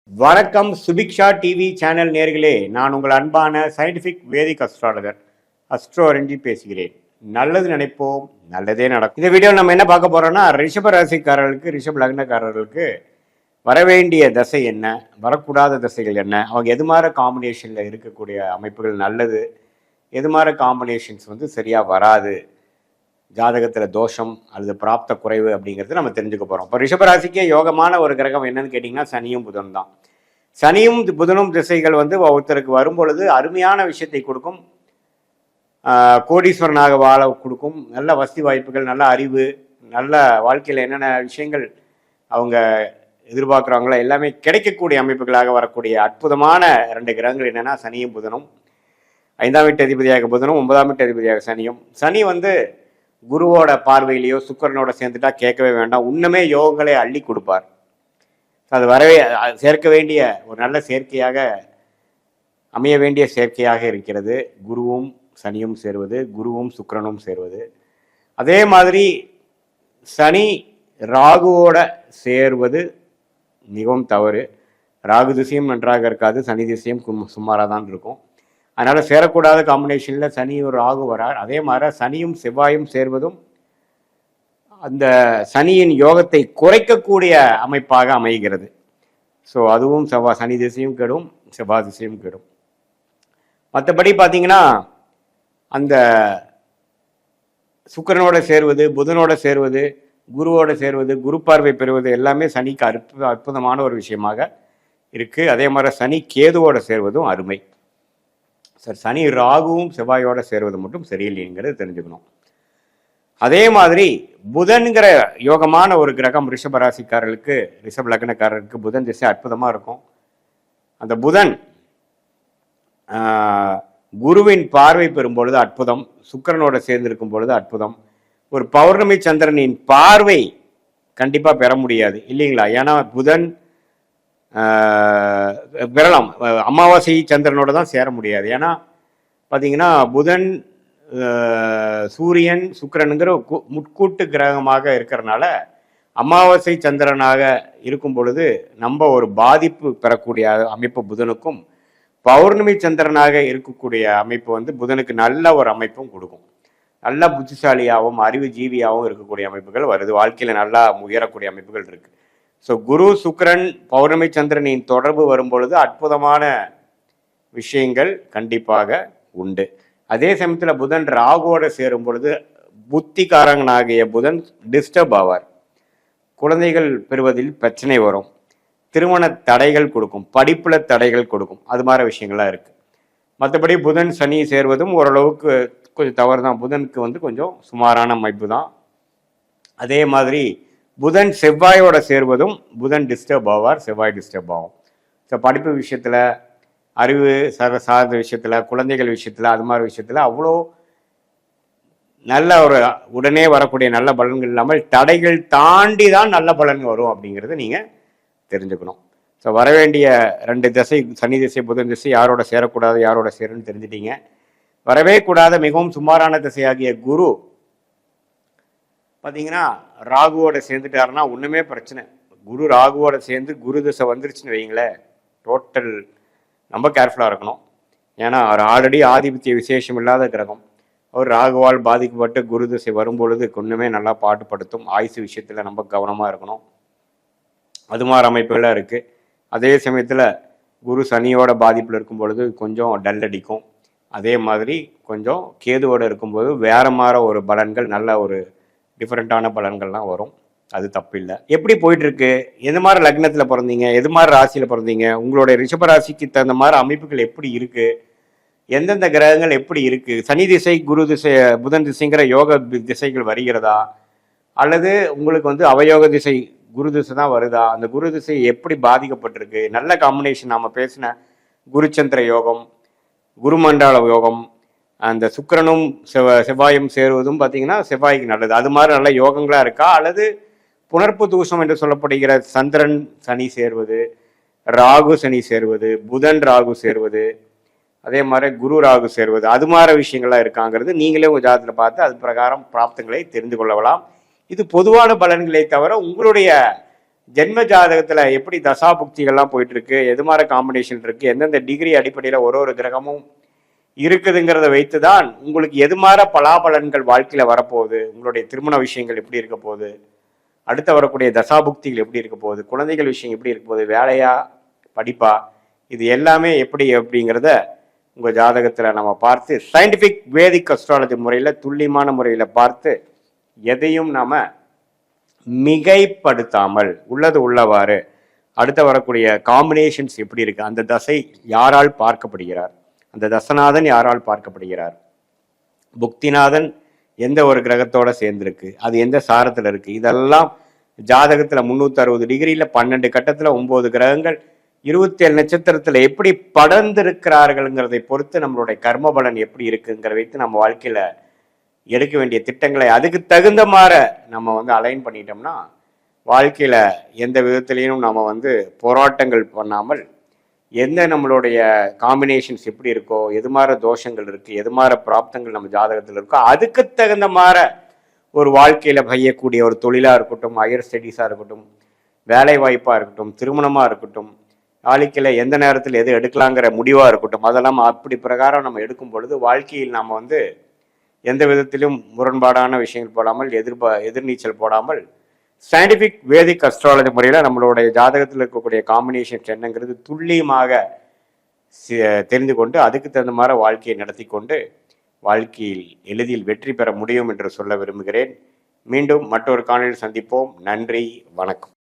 வணக்கம் Subiksha TV channel நேர்களே, நான் உங்கள் அன்பான சயின்டிஃபிக் வேதிக் அஸ்ட்ராலஜர் அஸ்ட்ரோரஞ்சி பேசுகிறேன். நல்லது நினைப்போம், நல்லதே நடக்கும். இந்த வீடியோவில் நம்ம என்ன பார்க்க போறோம்னா, ரிஷப ராசிக்காரர்களுக்கு, ரிஷப லக்னக்காரர்களுக்கு வரவேண்டிய தசை என்ன, வரக்கூடாத தசைகள் என்ன, அவங்க எது மாதிரி காம்பினேஷனில் இருக்கக்கூடிய அமைப்புகள் நல்லது, எது மாதிரி காம்பினேஷன்ஸ் சரியாக வராது, ஜாதகத்தில் தோஷம் அல்லது பிராப்த குறைவு அப்படிங்கிறது நம்ம தெரிஞ்சுக்க போகிறோம். இப்போ ரிஷபராசிக்கே யோகமான ஒரு கிரகம் என்னன்னு கேட்டிங்கன்னா சனியும் புதன் தான். சனியும் புதனும் திசைகள் ஒருத்தருக்கு வரும்பொழுது அருமையான விஷயத்தை கொடுக்கும், கோடீஸ்வரனாக வாழ கொடுக்கும், நல்ல வசதி வாய்ப்புகள், நல்ல அறிவு, நல்ல வாழ்க்கையில் என்னென்ன விஷயங்கள் அவங்க எதிர்பார்க்குறாங்களோ எல்லாமே கிடைக்கக்கூடிய அமைப்புகளாக வரக்கூடிய அற்புதமான 2 கிரகங்கள் என்னென்னா சனியும் புதனும். 5ஆம் வீட்டு அதிபதியாக புதனும், 9ஆம் வீட்டு அதிபதியாக சனியும். சனி குருவோட பார்வையிலையோ சுக்கரனோட சேர்ந்துட்டா கேட்கவே வேண்டாம், இன்னுமே யோகங்களை அள்ளி கொடுப்பார். அது வரவே சேர்க்க வேண்டிய ஒரு நல்ல சேர்க்கையாக அமைய வேண்டிய சேர்க்கையாக இருக்கிறது குருவும் சனியும் சேருவது, குருவும் சுக்கிரனும் சேருவது. அதே மாதிரி சனி ராகுவோட சேர்வது மிகவும் தவறு. ராகு திசையும் நன்றாக இருக்காது, சனி திசையும் சுமாராக தான் இருக்கும். அதனால் சேரக்கூடாத காம்பினேஷனில் சனி ஒரு ராகு வரார். அதே மாதிரி சனியும் செவ்வாயும் சேர்வதும் அந்த சனியின் யோகத்தை குறைக்கக்கூடிய அமைப்பாக அமைகிறது. ஸோ அதுவும் சனி திசையும் கெடும், செவ்வாய் திசையும் கெடும். மற்றபடி பார்த்தீங்கன்னா அந்த சுக்கிரனோட சேர்வது, புதனோட சேர்வது, குருவோட சேர்வது, குரு பார்வை பெறுவது எல்லாமே சனிக்கு அற்புதமான ஒரு விஷயமாக இருக்குது. அதே மாதிரி சனி கேதுவோட சேர்வதும் அருமை. சார், சனி ராகுவும் செவ்வாயோட சேர்வது மட்டும் சரியில்லைங்கிறது தெரிஞ்சுக்கணும். அதே மாதிரி புதன்கிற யோகமான ஒரு கிரகம் ரிஷபராசிக்காரர்களுக்கு, ரிஷப லக்னக்காரர்களுக்கு புதன் திசை அற்புதமாக இருக்கும். அந்த புதன் குருவின் பார்வை பெறும் பொழுது அற்புதம், சுக்கிரனோட சேர்ந்திருக்கும் பொழுது அற்புதம். ஒரு பௌர்ணமி சந்திரனின் பார்வை கண்டிப்பாக பெற முடியாது இல்லைங்களா? ஏன்னா புதன் பெறலாம், அமாவாசை சந்திரனோட தான் சேர முடியாது. ஏன்னா பார்த்தீங்கன்னா புதன் சூரியன் சுக்கிரனுங்கிற முட்கூட்டு கிரகமாக இருக்கிறனால அமாவாசை சந்திரனாக இருக்கும் பொழுது நம்ம ஒரு பாதிப்பு பெறக்கூடிய அமைப்பு புதனுக்கும், பௌர்ணமி சந்திரனாக இருக்கக்கூடிய அமைப்பு புதனுக்கு நல்ல ஒரு அமைப்பும் கொடுக்கும். நல்ல புத்திசாலியாகவும் அறிவு ஜீவியாகவும் இருக்கக்கூடிய அமைப்புகள் வருது, வாழ்க்கையில் நல்லா உயரக்கூடிய அமைப்புகள் இருக்குது. ஸோ குரு சுக்கிரன் பௌர்ணமி சந்திரனின் தொடர்பு வரும்பொழுது அற்புதமான விஷயங்கள் கண்டிப்பாக உண்டு. அதே சமயத்தில் புதன் ராகுவோடு சேரும் பொழுது புத்திகாரங்கனாகிய புதன் டிஸ்டர்ப் ஆவார், குழந்தைகள் பெறுவதில் பிரச்சனை வரும், திருமண தடைகள் கொடுக்கும், படிப்புல தடைகள் கொடுக்கும், அது மாதிரி விஷயங்கள்லாம் இருக்குது. மற்றபடி புதன் சனி சேர்வதும் ஓரளவுக்கு கொஞ்சம் தவறு தான். புதனுக்கு கொஞ்சம் சுமாரான அமைப்பு தான். அதே மாதிரி புதன் செவ்வாயோட சேர்வதும் புதன் டிஸ்டர்ப் ஆவார், செவ்வாய் டிஸ்டர்ப் ஆகும். ஸோ படிப்பு விஷயத்தில், அறிவு சார்ந்த விஷயத்தில், குழந்தைகள் விஷயத்தில், அது மாதிரி விஷயத்தில் அவ்வளோ நல்ல ஒரு உடனே வரக்கூடிய நல்ல பலன்கள் இல்லாமல் தடைகள் தாண்டி தான் நல்ல பலன் வரும் அப்படிங்கிறத நீங்கள் தெரிஞ்சுக்கணும். ஸோ வரவேண்டிய 2 திசை, சனி திசை புதன் திசை, யாரோட சேரக்கூடாது யாரோட சேருன்னு தெரிஞ்சிட்டீங்க. வரவே கூடாத மிகவும் சுமாரான திசையாகிய குரு பார்த்தீங்கன்னா ராகுவோட சேர்ந்துட்டாருன்னா ஒன்றுமே பிரச்சனை. குரு ராகுவோட சேர்ந்து குரு திசை வந்துருச்சுன்னு வைங்களேன், டோட்டல் ரொம்ப கேர்ஃபுல்லாக இருக்கணும். ஏன்னா அவர் ஆல்ரெடி ஆதிபத்திய விசேஷம் இல்லாத கிரகம். அவர் ராகுவால் பாதிக்கப்பட்டு குரு திசை வரும்பொழுது ஒன்றுமே நல்லா பாட்டுப்படுத்தும். ஆயுசு விஷயத்தில் ரொம்ப கவனமாக இருக்கணும். அது மாதிரி அமைப்புகளாக இருக்குது. அதே சமயத்தில் குரு சனியோட பாதிப்பில் இருக்கும் பொழுது கொஞ்சம் டல் அடிக்கும். அதே மாதிரி கொஞ்சம் கேதுவோடு இருக்கும்போது வேறு மாதிரி ஒரு பலன்கள், நல்ல ஒரு டிஃப்ரெண்ட்டான பலன்கள்லாம் வரும். அது தப்பு இல்லை. எப்படி போயிட்டுருக்கு, எது மாதிரி லக்னத்தில் பிறந்தீங்க, எது மாதிரி ராசியில் பிறந்தீங்க, உங்களுடைய ரிஷப ராசிக்கு தகுந்த மாதிரி அமைப்புகள் எப்படி இருக்குது, எந்தெந்த கிரகங்கள் எப்படி இருக்குது, சனி திசை குரு திசை புதன் திசைங்கிற யோக திசைகள் வருகிறதா, அல்லது உங்களுக்கு அவயோக திசை குரு திசை தான் வருதா, அந்த குரு திசை எப்படி பாதிக்கப்பட்டிருக்கு, நல்ல காம்பினேஷன் நாம் பேசின குருச்சந்திர யோகம், குருமண்டல யோகம், அந்த சுக்கிரனும் செவ்வாயும் சேருவதும் பார்த்தீங்கன்னா செவ்வாய்க்கு நல்லது. அது மாதிரி நல்ல யோகங்களாக இருக்கா, அல்லது புனர்ப்பு தூஷம் என்று சொல்லப்படுகிற சந்திரன் சனி சேர்வது, ராகு சனி சேர்வது, புதன் ராகு சேர்வது, அதே மாதிரி குரு ராகு சேர்வது, அது மாதிரி விஷயங்கள்லாம் இருக்காங்கிறது நீங்களே உங்கள் ஜாதகத்தில் பார்த்து அது பிரகாரம் பிராப்தங்களை தெரிந்து கொள்ளலாம். இது பொதுவான பலன்களை தவிர உங்களுடைய ஜென்ம ஜாதகத்துல எப்படி தசா புக்திகள்லாம் போயிட்டு இருக்கு, எது மாதிரி காம்பினேஷன் இருக்கு, எந்தெந்த டிகிரி அடிப்படையில் ஒரு கிரகமும் இருக்குதுங்கிறத வைத்துதான் உங்களுக்கு எது மாதிரி பலாபலன்கள் வாழ்க்கையில வரப்போகுது, உங்களுடைய திருமண விஷயங்கள் எப்படி இருக்க போகுது, அடுத்து வரக்கூடிய தசாபுக்திகள் எப்படி இருக்க போகுது, குழந்தைகள் விஷயம் எப்படி இருக்க போகுது, வேலையா படிப்பா, இது எல்லாமே எப்படி அப்படிங்கிறத உங்கள் ஜாதகத்தில் நம்ம பார்த்து சயின்டிஃபிக் வேதிக் அஸ்ட்ராலஜி முறையில் துல்லியமான முறையில் பார்த்து எதையும் நாம் மிகைப்படுத்தாமல் உள்ளது உள்ளவாறு அடுத்து வரக்கூடிய காம்பினேஷன்ஸ் எப்படி இருக்கு, அந்த தசை யாரால் பார்க்கப்படுகிறார், அந்த தசநாதன் யாரால் பார்க்கப்படுகிறார், புக்திநாதன் எந்த ஒரு கிரகத்தோட சேர்ந்திருக்கு, அது எந்த சாரத்தில் இருக்கு, இதெல்லாம் ஜாதகத்தில் 360 டிகிரியில் 12 கட்டத்தில் 9 கிரகங்கள் 27 நட்சத்திரத்தில் எப்படி படர்ந்திருக்கிறார்கள்ங்கிறதை பொறுத்து நம்மளுடைய கர்ம பலன் எப்படி இருக்குங்கிற வைத்து நம்ம வாழ்க்கையில் எடுக்க வேண்டிய திட்டங்களை அதுக்கு தகுந்த மாதிரி நம்ம அலைன் பண்ணிட்டோம்னா வாழ்க்கையில் எந்த விதத்திலையும் நம்ம போராட்டங்கள் பண்ணாமல் எந்த நம்மளுடைய காம்பினேஷன்ஸ் எப்படி இருக்கோ, எது மாதிரி தோஷங்கள் இருக்குது, எது மாதிரி பிராப்தங்கள் நம்ம ஜாதகத்தில் இருக்கோ அதுக்கு தகுந்த மாதிரி ஒரு வாழ்க்கையில் பையக்கூடிய ஒரு தொழிலாக இருக்கட்டும், ஹையர் ஸ்டடீஸாக இருக்கட்டும், வேலை வாய்ப்பாக இருக்கட்டும், திருமணமாக இருக்கட்டும், வாழ்க்கையில் எந்த நேரத்தில் எது எடுக்கலாங்கிற முடிவாக இருக்கட்டும், அதெல்லாம் அப்படி பிரகாரம் நம்ம எடுக்கும் பொழுது வாழ்க்கையில் நம்ம எந்த விதத்திலும் முரண்பாடான விஷயங்கள் போடாமல் எதிர்நீச்சல் போடாமல் சயின்டிஃபிக் வேதிக் அஸ்ட்ராலஜி முறையில் நம்மளுடைய ஜாதகத்தில் இருக்கக்கூடிய காம்பினேஷன்ஸ் என்னங்கிறது துல்லியமாக தெரிந்து கொண்டு அதுக்கு தகுந்த மாதிரி வாழ்க்கையை நடத்தி கொண்டு வாழ்க்கையில் எளிதில் வெற்றி பெற முடியும் என்று சொல்ல விரும்புகிறேன். மீண்டும் மற்றொரு காணொளியில் சந்திப்போம். நன்றி, வணக்கம்.